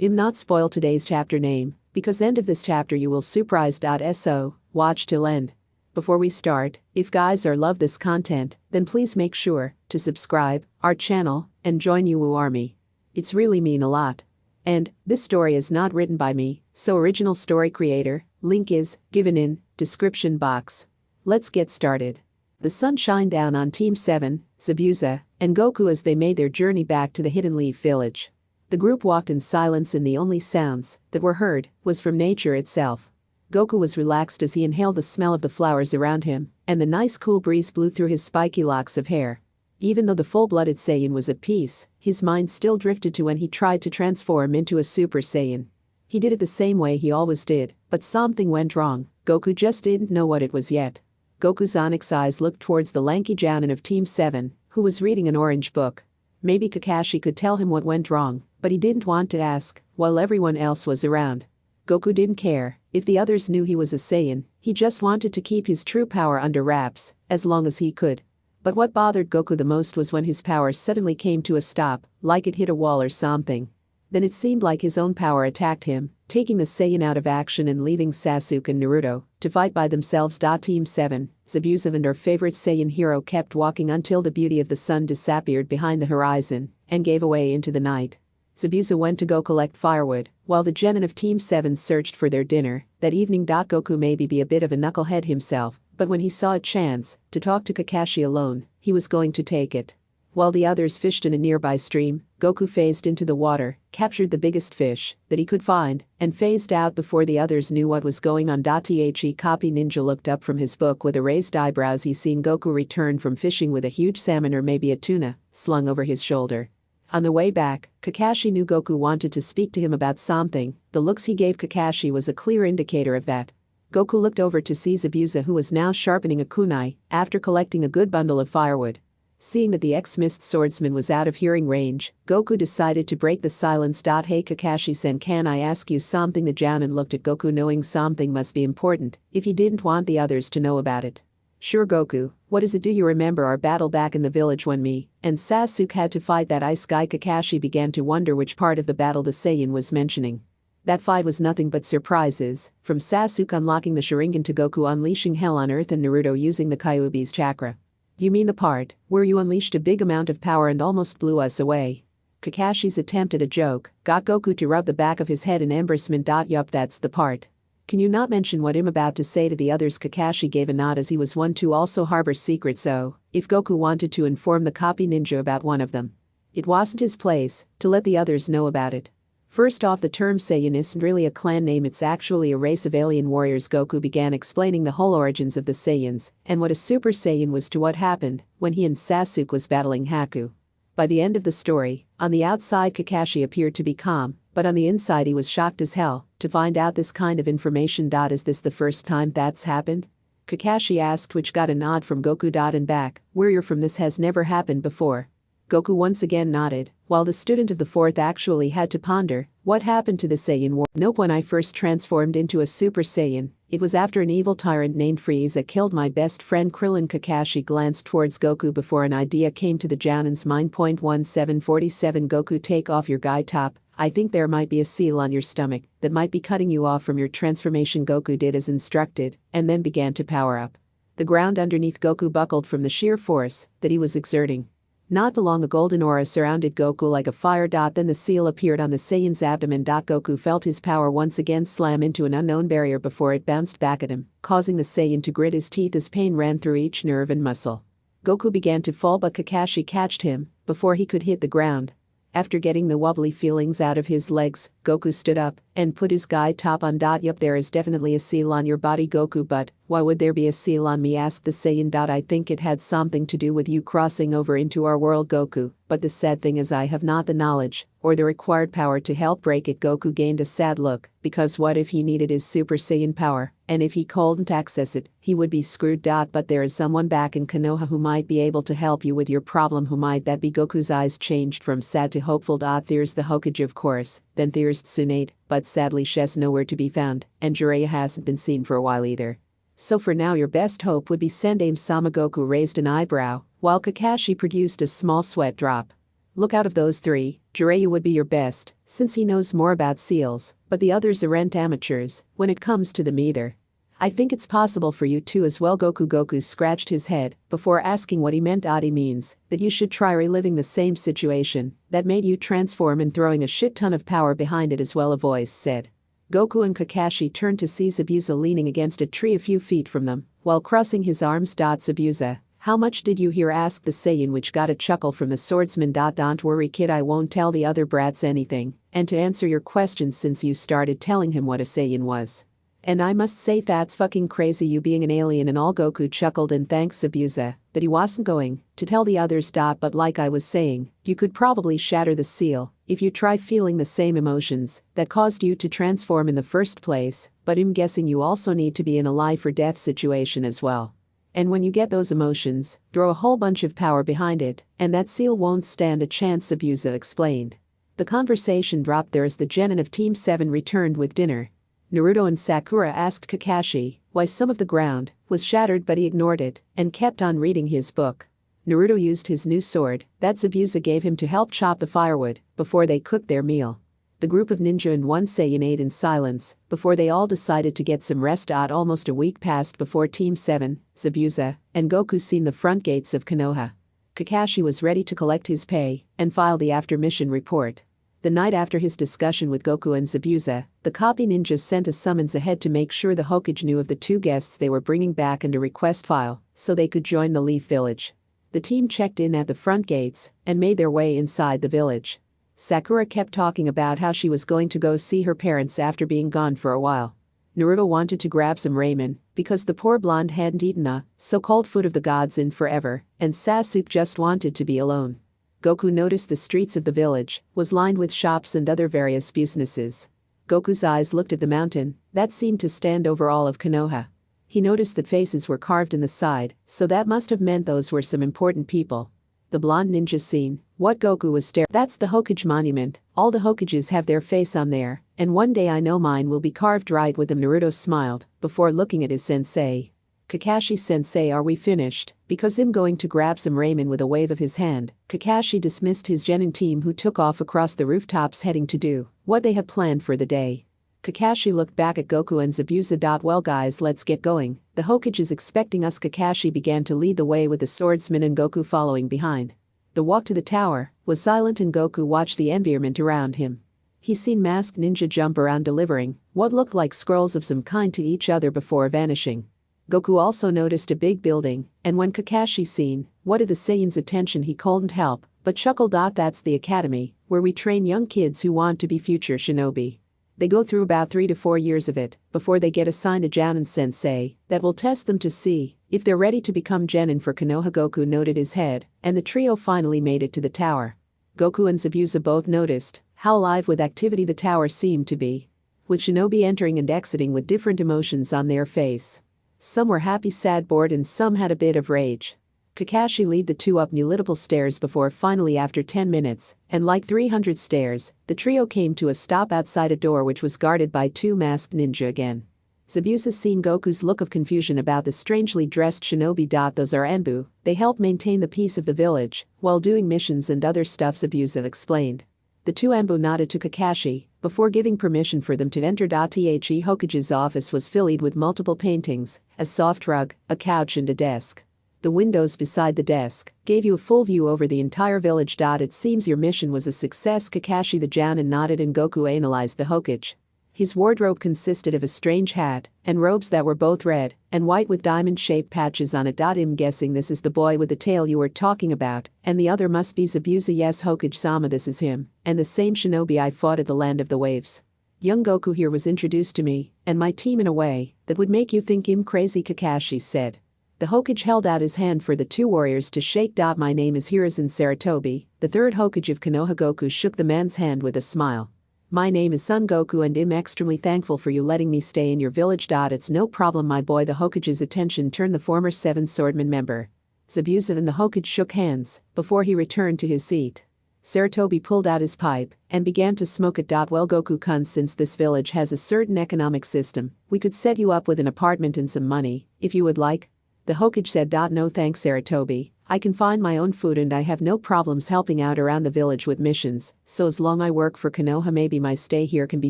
I'm not spoil today's chapter name, because end of this chapter you will surprise.so, watch till end. Before we start, if guys are love this content, then please make sure to subscribe our channel and join Uwu Army. It's really mean a lot. And this story is not written by me, so original story creator, link is given in description box. Let's get started. The sun shined down on Team 7, Zabuza, and Goku as they made their journey back to the Hidden Leaf Village. The group walked in silence and the only sounds that were heard was from nature itself. Goku was relaxed as he inhaled the smell of the flowers around him, and the nice cool breeze blew through his spiky locks of hair. Even though the full-blooded Saiyan was at peace, his mind still drifted to when he tried to transform into a Super Saiyan. He did it the same way he always did, but something went wrong. Goku just didn't know what it was yet. Goku's onyx eyes looked towards the lanky Jounin of Team 7, who was reading an orange book. Maybe Kakashi could tell him what went wrong, but he didn't want to ask while everyone else was around. Goku didn't care if the others knew he was a Saiyan, he just wanted to keep his true power under wraps as long as he could. But what bothered Goku the most was when his power suddenly came to a stop, like it hit a wall or something. Then it seemed like his own power attacked him, taking the Saiyan out of action and leaving Sasuke and Naruto to fight by themselves. Team 7, Zabuza and our favorite Saiyan hero kept walking until the beauty of the sun disappeared behind the horizon and gave away into the night. Zabuza went to go collect firewood, while the genin of Team 7 searched for their dinner that evening. Goku maybe be a bit of a knucklehead himself, but when he saw a chance to talk to Kakashi alone, he was going to take it. While the others fished in a nearby stream, Goku phased into the water, captured the biggest fish that he could find, and phased out before the others knew what was going on. The copy ninja looked up from his book with a raised eyebrows. He seen Goku return from fishing with a huge salmon or maybe a tuna slung over his shoulder. On the way back, Kakashi knew Goku wanted to speak to him about something. The looks he gave Kakashi was a clear indicator of that. Goku looked over to see Zabuza, who was now sharpening a kunai after collecting a good bundle of firewood. Seeing that the ex-mist swordsman was out of hearing range, Goku decided to break the silence. Hey Kakashi-sen, can I ask you something? The Jounin looked at Goku knowing something must be important if he didn't want the others to know about it. Sure Goku, what is it? Do you remember our battle back in the village when me and Sasuke had to fight that ice guy? Kakashi began to wonder which part of the battle the Saiyan was mentioning. That fight was nothing but surprises, from Sasuke unlocking the Sharingan to Goku unleashing hell on earth and Naruto using the Kyuubi's chakra. You mean the part where you unleashed a big amount of power and almost blew us away? Kakashi's attempt at a joke got Goku to rub the back of his head in embarrassment. Yup, that's the part. Can you not mention what I'm about to say to the others? Kakashi gave a nod as he was one to also harbor secrets, so if Goku wanted to inform the copy ninja about one of them, it wasn't his place to let the others know about it. First off, the term Saiyan isn't really a clan name, it's actually a race of alien warriors. Goku began explaining the whole origins of the Saiyans and what a Super Saiyan was to what happened when he and Sasuke was battling Haku. By the end of the story, on the outside Kakashi appeared to be calm, but on the inside he was shocked as hell to find out this kind of information. Is this the first time that's happened? Kakashi asked, which got a nod from Goku. And back where you're from, this has never happened before. Goku once again nodded, while the student of the fourth actually had to ponder what happened to the Saiyan war. Nope, when I first transformed into a Super Saiyan, it was after an evil tyrant named Frieza killed my best friend Krillin. Kakashi glanced towards Goku before an idea came to the Jounin's mind. 1747 Goku, take off your guy top. I think there might be a seal on your stomach that might be cutting you off from your transformation. Goku did as instructed and then began to power up. The ground underneath Goku buckled from the sheer force that he was exerting. Not long a golden aura surrounded Goku like a fire. Then the seal appeared on the Saiyan's abdomen. Goku felt his power once again slam into an unknown barrier before it bounced back at him, causing the Saiyan to grit his teeth as pain ran through each nerve and muscle. Goku began to fall, but Kakashi catched him before he could hit the ground. After getting the wobbly feelings out of his legs, Goku stood up and put his guy top on. Yup, there is definitely a seal on your body, Goku, but why would there be a seal on me? Asked the Saiyan. I think it had something to do with you crossing over into our world, Goku, but the sad thing is I have not the knowledge or the required power to help break it. Goku gained a sad look, because what if he needed his Super Saiyan power, and if he couldn't access it, he would be screwed. But there is someone back in Konoha who might be able to help you with your problem. Who might that be? Goku's eyes changed from sad to hopeful. There's the Hokage, of course, then there's Tsunade, but sadly she's nowhere to be found, and Jiraiya hasn't been seen for a while either. So for now your best hope would be Sendame-sama. Goku raised an eyebrow, while Kakashi produced a small sweat drop. Look, out of those three, Jiraiya would be your best, since he knows more about seals, but the others aren't amateurs when it comes to them either. I think it's possible for you too as well. Goku scratched his head before asking what he meant. He means that you should try reliving the same situation that made you transform and throwing a shit ton of power behind it as well, a voice said. Goku and Kakashi turned to see Zabuza leaning against a tree a few feet from them while crossing his arms. Zabuza, how much did you hear? Asked the Saiyan, which got a chuckle from the swordsman. Don't worry kid, I won't tell the other brats anything, and to answer your questions since you started telling him what a Saiyan was. And I must say that's fucking crazy, you being an alien and all. Goku chuckled and thanked Zabuza that he wasn't going to tell the others. But like I was saying, you could probably shatter the seal if you try feeling the same emotions that caused you to transform in the first place, but I'm guessing you also need to be in a life or death situation as well. And when you get those emotions, throw a whole bunch of power behind it, and that seal won't stand a chance, Zabuza explained. The conversation dropped there as the genin of Team 7 returned with dinner. Naruto and Sakura asked Kakashi why some of the ground was shattered, but he ignored it and kept on reading his book. Naruto used his new sword that Zabuza gave him to help chop the firewood before they cooked their meal. The group of ninja and one Saiyan ate in silence before they all decided to get some rest. Almost a week passed before Team 7, Zabuza, and Goku seen the front gates of Konoha. Kakashi was ready to collect his pay and file the after-mission report. The night after his discussion with Goku and Zabuza, the copy ninjas sent a summons ahead to make sure the Hokage knew of the two guests they were bringing back and a request file so they could join the Leaf Village. The team checked in at the front gates and made their way inside the village. Sakura kept talking about how she was going to go see her parents after being gone for a while. Naruto wanted to grab some ramen because the poor blonde hadn't eaten the so-called food of the gods in forever, and Sasuke just wanted to be alone. Goku noticed the streets of the village was lined with shops and other various businesses. Goku's eyes looked at the mountain that seemed to stand over all of Konoha. He noticed that faces were carved in the side, so that must have meant those were some important people. The blonde ninja seen what Goku was staring. That's the Hokage monument. All the Hokages have their face on there, and one day I know mine will be carved right with them. Naruto smiled before looking at his sensei. Kakashi-sensei, are we finished? Because I'm going to grab some ramen. With a wave of his hand, Kakashi dismissed his genin team who took off across the rooftops heading to do what they had planned for the day. Kakashi looked back at Goku and Zabuza. Well guys, let's get going. The Hokage is expecting us. Kakashi began to lead the way with the swordsman and Goku following behind. The walk to the tower was silent and Goku watched the environment around him. He seen masked ninja jump around delivering what looked like scrolls of some kind to each other before vanishing. Goku also noticed a big building, and when Kakashi seen what of the Saiyan's attention, he couldn't help but chuckled. That's the academy where we train young kids who want to be future shinobi. They go through about 3 to 4 years of it before they get assigned a Jonin sensei that will test them to see if they're ready to become Jonin for Konoha. Goku nodded his head, and the trio finally made it to the tower. Goku and Zabuza both noticed how alive with activity the tower seemed to be, with shinobi entering and exiting with different emotions on their face. Some were happy, sad, bored, and some had a bit of rage. Kakashi led the two up multiple stairs before finally, after 10 minutes and like 300 stairs, the trio came to a stop outside a door which was guarded by two masked ninja again. Zabuza seen Goku's look of confusion about the strangely dressed shinobi. Those are Anbu, they help maintain the peace of the village while doing missions and other stuff, Zabuza explained. The two Anbu nodded to Kakashi before giving permission for them to enter. The Hokage's office was filled with multiple paintings, a soft rug, a couch and a desk. The windows beside the desk gave you a full view over the entire village. It seems your mission was a success. Kakashi the Jonin nodded and Goku analyzed the Hokage. His wardrobe consisted of a strange hat and robes that were both red and white with diamond-shaped patches on it. I'm guessing this is the boy with the tail you were talking about, and the other must be Zabuza. Yes, Hokage-sama, this is him, and the same shinobi I fought at the Land of the Waves. Young Goku here was introduced to me and my team in a way that would make you think I'm crazy, Kakashi said. The Hokage held out his hand for the two warriors to shake. My name is Hiruzen Sarutobi, the third Hokage of Konoha. Goku shook the man's hand with a smile. My name is Son Goku and I'm extremely thankful for you letting me stay in your village. It's no problem, my boy. The Hokage's attention turned the former 7 Swordman member. Zabuza and the Hokage shook hands before he returned to his seat. Sarutobi pulled out his pipe and began to smoke it. Well, Goku-kun, since this village has a certain economic system, we could set you up with an apartment and some money, if you would like. The Hokage said. No thanks, Sarutobi, I can find my own food and I have no problems helping out around the village with missions, so as long I work for Konoha maybe my stay here can be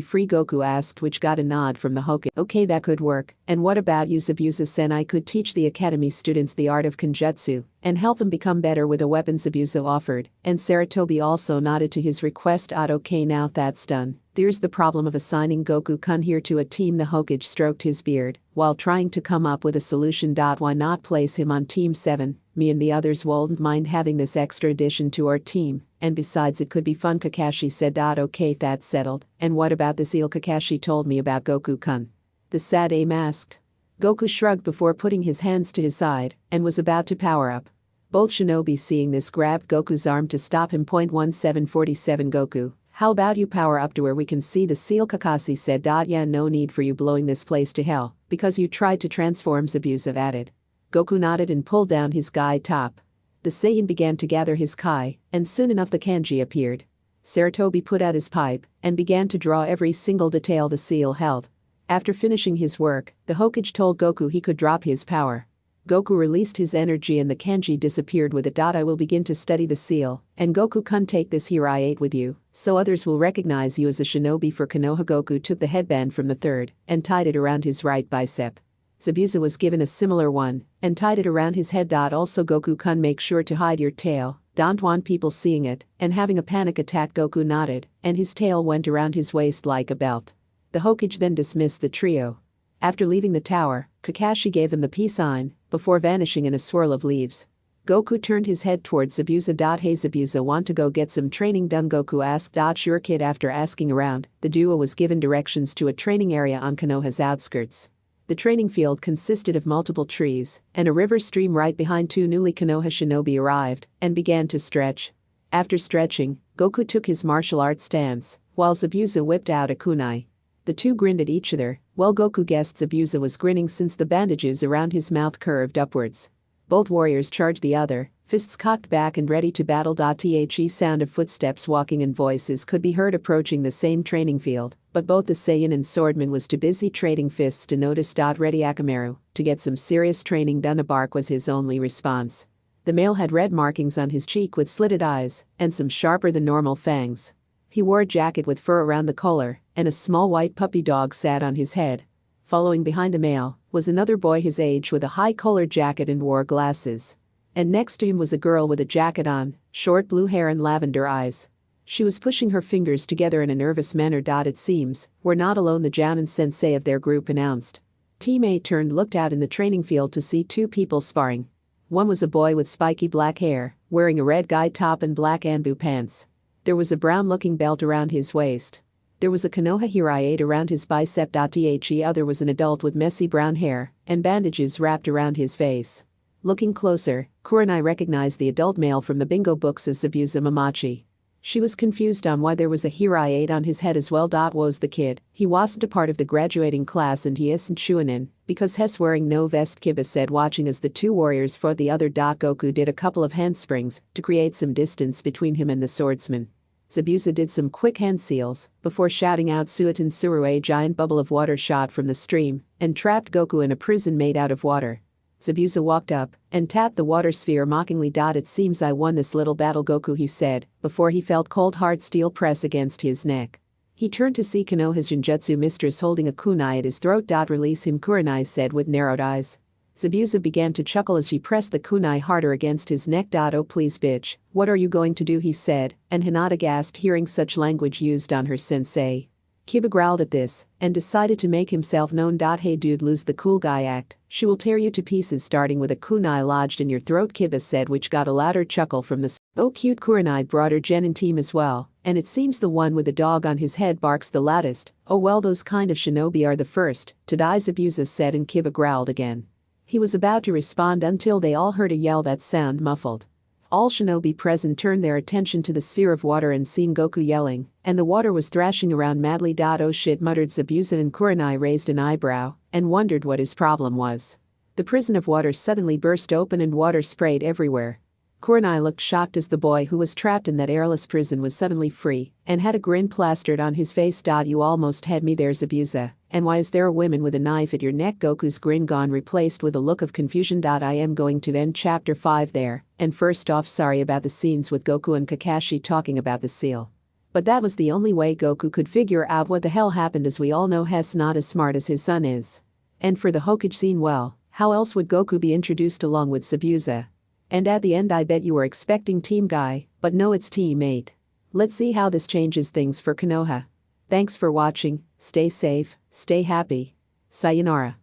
free, Goku asked, which got a nod from the Hokage. Okay, that could work. And what about you, Zabuza-sen? I could teach the academy students the art of Kenjutsu and help them become better with a weapon, Zabuza offered, and Saratobi also nodded to his request. Okay, now that's done, there's the problem of assigning Goku-kun here to a team. The Hokage stroked his beard while trying to come up with a solution. Why not place him on Team 7? Me and the others won't mind having this extra addition to our team, and besides it could be fun, Kakashi said. Okay, that's settled. And what about the seal Kakashi told me about Goku-kun? The Sade asked. Goku shrugged before putting his hands to his side and was about to power up. Both shinobi seeing this grabbed Goku's arm to stop him. 1747 Goku, how about you power up to where we can see the seal, Kakashi said. Yeah, no need for you blowing this place to hell because you tried to transform, Zabuza added. Goku nodded and pulled down his guide top. The Saiyan began to gather his kai, and soon enough the kanji appeared. Saratobi put out his pipe and began to draw every single detail the seal held. After finishing his work, the Hokage told Goku he could drop his power. Goku released his energy and the kanji disappeared with it. I will begin to study the seal, and Goku-kun, take this here I-8 with you, so others will recognize you as a shinobi for Konoha. Goku took the headband from the third and tied it around his right bicep. Zabuza was given a similar one and tied it around his head. Also, Goku-kun, make sure to hide your tail, don't want people seeing it and having a panic attack. Goku nodded, and his tail went around his waist like a belt. The Hokage then dismissed the trio. After leaving the tower, Kakashi gave them the peace sign before vanishing in a swirl of leaves. Goku turned his head towards Zabuza. Hey Zabuza, want to go get some training done? Goku asked. Sure kid. After asking around, the duo was given directions to a training area on Konoha's outskirts. The training field consisted of multiple trees and a river stream. Right behind, two newly Konoha shinobi arrived and began to stretch. After stretching, Goku took his martial arts stance while Zabuza whipped out a kunai. The two grinned at each other, while Goku guessed Zabuza was grinning since the bandages around his mouth curved upwards. Both warriors charged the other, fists cocked back and ready to battle. The sound of footsteps, walking and voices could be heard approaching the same training field, but both the Saiyan and Swordman was too busy trading fists to notice. Ready Akamaru, to get some serious training done. A bark was his only response. The male had red markings on his cheek with slitted eyes and some sharper than normal fangs. He wore a jacket with fur around the collar, and a small white puppy dog sat on his head. Following behind the male was another boy his age with a high-collared jacket and wore glasses. And next to him was a girl with a jacket on, short blue hair and lavender eyes. She was pushing her fingers together in a nervous manner. It seems we're not alone, the Jounin sensei of their group announced. Team A turned looked out in the training field to see two people sparring. One was a boy with spiky black hair, wearing a red guide top and black anbu pants. There was a brown-looking belt around his waist. There was a Konoha Hirai around his bicep. The other was an adult with messy brown hair and bandages wrapped around his face. Looking closer, Kurenai recognized the adult male from the bingo books as Zabuza Mamachi. She was confused on why there was a Hirai on his head as well. Was the kid, he wasn't a part of the graduating class and he isn't Shunin, because he's wearing no vest, Kiba said, watching as the two warriors fought the other. Goku did a couple of handsprings to create some distance between him and the swordsman. Zabuza did some quick hand seals before shouting out Suiton Suru. A giant bubble of water shot from the stream and trapped Goku in a prison made out of water. Zabuza walked up and tapped the water sphere mockingly. It seems I won this little battle, Goku, he said, before he felt cold hard steel press against his neck. He turned to see Konoha's Genjutsu mistress holding a kunai at his throat. Release him, Kurenai said with narrowed eyes. Zabuza began to chuckle as she pressed the kunai harder against his neck. Oh please bitch, what are you going to do, he said, and Hinata gasped hearing such language used on her sensei. Kiba growled at this and decided to make himself known. Hey dude, lose the cool guy act, she will tear you to pieces starting with a kunai lodged in your throat, Kiba said, which got a louder chuckle from the oh cute Kurenai brought her genin team as well, and it seems the one with the dog on his head barks the loudest. Oh well, those kind of shinobi are the first to die, Zabuza said, and Kiba growled again. He was about to respond until they all heard a yell that sound muffled. All shinobi present turned their attention to the sphere of water and seen Goku yelling, and the water was thrashing around madly. Oh shit, muttered Zabuza, and Kurenai raised an eyebrow and wondered what his problem was. The prison of water suddenly burst open and water sprayed everywhere. Kurenai looked shocked as the boy who was trapped in that airless prison was suddenly free and had a grin plastered on his face. You almost had me there, Zabuza, and why is there a woman with a knife at your neck? Goku's grin gone, replaced with a look of confusion. I am going to end chapter 5 there, and first off, sorry about the scenes with Goku and Kakashi talking about the seal. But that was the only way Goku could figure out what the hell happened. As we all know, Hess not as smart as his son is. And for the Hokage scene, well, how else would Goku be introduced along with Zabuza? And at the end, I bet you were expecting Team Guy, but no, it's Team 8. Let's see how this changes things for Konoha. Thanks for watching, stay safe, stay happy. Sayonara.